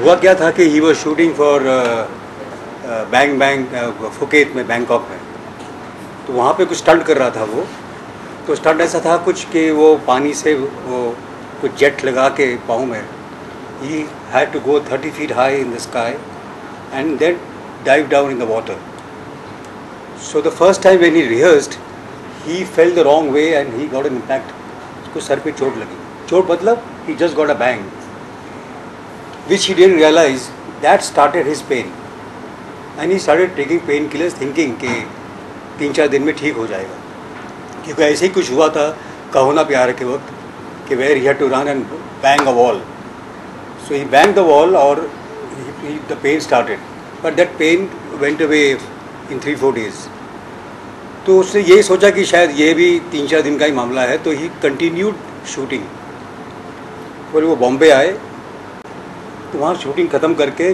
हुआ क्या था कि he was shooting for Phuket में, बैंकॉक में। तो वहाँ पे कुछ स्टंट कर रहा था वो। तो स्टंट ऐसा था कुछ कि वो पानी से वो कुछ जेट लगा के पाँव में, he had to go 30 feet high in the sky and then dive down in the water. So the first time when he rehearsed he fell the wrong way and he got an impact. उसको सर पे चोट लगी। चोट मतलब he just got a bang which he didn't realize that started his pain and he started taking painkillers thinking कि 3-4 दिन में ठीक हो जाएगा, क्योंकि ऐसे ही कुछ हुआ था कहो ना प्यार के वक्त कि where he had to run and bang a wall. So he banged the wall और the pain started, but that pain went away in 3-4 days. तो उसने यही सोचा कि शायद ये भी 3-4 दिन का ही मामला है, तो he continued shooting. फिर वो बॉम्बे आए तो वहाँ शूटिंग ख़त्म करके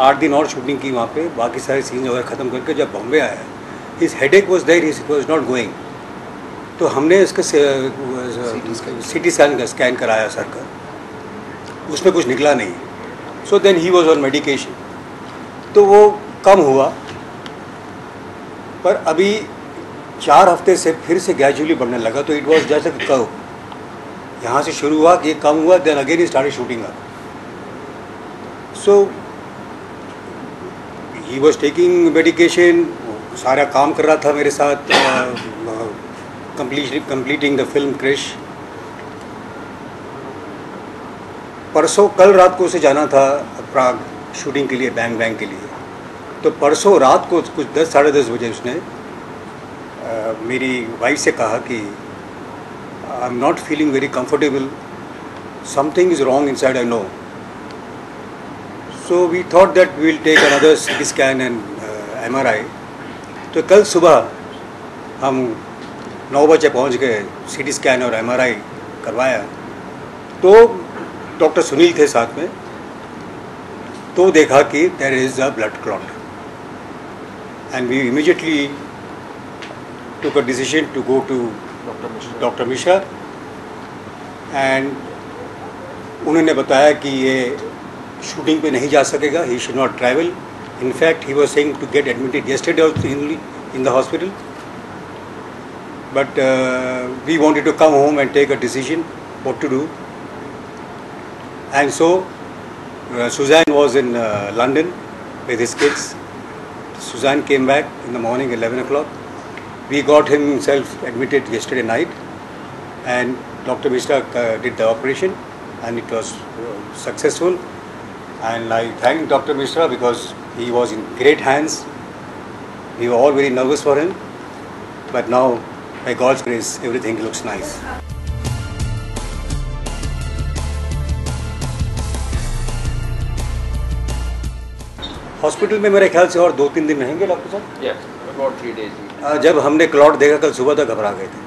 8 दिन और शूटिंग की वहाँ पे, बाकी सारे सीन वगैरह ख़त्म करके जब बॉम्बे आया, his headache was there, he was not going. तो हमने इसका CT स्कैन कराया सर का, उसमें कुछ निकला नहीं। So then he was on medication, तो वो कम हुआ। पर अभी 4 हफ्ते से फिर से ग्रेजुअली बढ़ने लगा। तो इट वॉज जैसे कर्व, यहाँ से शुरू हुआ, ये कम हुआ, then again he started shooting up. So he was taking medication, सारा काम कर रहा था मेरे साथ, कंप्लीटिंग द फिल्म क्रिश। परसों कल रात को उसे जाना था प्राग शूटिंग के लिए, बैंग के लिए। तो परसों रात को कुछ 10 साढ़े 10 बजे उसने मेरी वाइफ से कहा कि I am not feeling very comfortable, something is wrong inside, I know. So we thought that we will take another CT scan and MRI. तो कल सुबह हम 9 बजे पहुँच गए, CT स्कैन और MRI करवाया। तो डॉक्टर सुनील थे साथ में, तो देखा कि there is a blood clot and we immediately took a decision to go to Dr. Mishra and उन्होंने बताया कि ये शूटिंग पे नहीं जा सकेगा, he should not travel. In fact, he was saying to get admitted yesterday also in the hospital. But we wanted to come home and take a decision what to do. And so Suzanne was in London with his kids. Suzanne came back in the morning 11 o'clock. We got himself admitted yesterday night and Dr. Mishra did the operation and it was successful. And I thank Dr. Mishra because he was in great hands. We were all very nervous for him, but now, by God's grace, everything looks nice. Hospital में मेरे ख्याल से और 2-3 दिन रहेंगे doctor साहब। Yes, about 3 days. जब हमने क्लॉट देखा कल सुबह तक घबरा गए थे।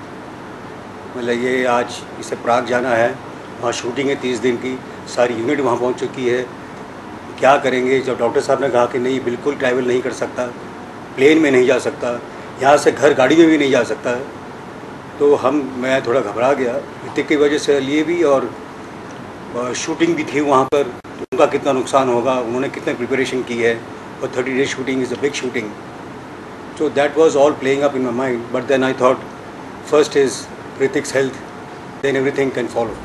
मतलब ये आज इसे प्राग जाना है, वहाँ शूटिंग है 30 दिन की, सारी यूनिट वहाँ पहुँच चुकी है, क्या करेंगे। जब डॉक्टर साहब ने कहा कि नहीं बिल्कुल ट्रैवल नहीं कर सकता, प्लेन में नहीं जा सकता, यहाँ से घर गाड़ी में भी नहीं जा सकता, तो मैं थोड़ा घबरा गया ऋतिक की वजह से लिए भी, और शूटिंग भी थी वहाँ पर, तो उनका कितना नुकसान होगा, उन्होंने कितने प्रिपरेशन की है, और 30 days shooting is a big shooting. So that was all playing up in my mind, but then I thought first is Hrithik's health, then everything can follow.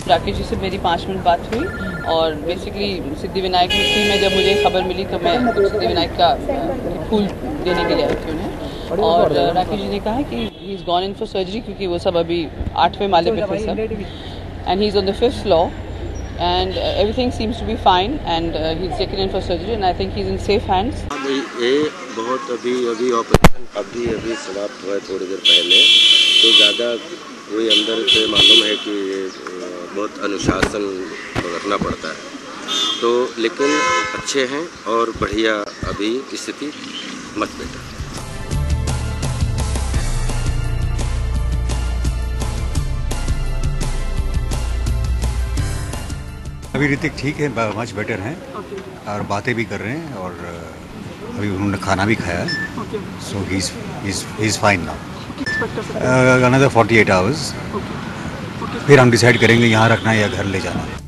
Rakesh ji से मेरी 5 मिनट बात हुई और बेसिकली सिद्धिविनायक मिट्टी में जब मुझे खबर मिली तो मैं सिद्धिविनायक का फूल देने के लिए आई थी उन्हें, और राकेश जी ने कहा कि he is gone in for surgery, क्योंकि वो सब अभी 8वें माले पे थे सब, and he is on the 5th floor and everything seems to be fine and he's taken in for surgery and I think he's in safe hands. ये बहुत अभी ऑपरेशन अभी समाप्त हुआ है थोड़ी देर पहले, तो ज़्यादा कोई अंदर से मालूम है कि बहुत अनुशासन रखना पड़ता है, तो लेकिन अच्छे हैं और बढ़िया अभी स्थिति मच बेटर। अभी ऋतिक ठीक है, मच बेटर हैं और बातें भी कर रहे हैं, और अभी उन्होंने खाना भी खाया, so he is fine now. Expect कर सकते हैं? अनदर 48 आवर्स, ओके ओके फिर हम डिसाइड करेंगे यहाँ रखना है या घर ले जाना है।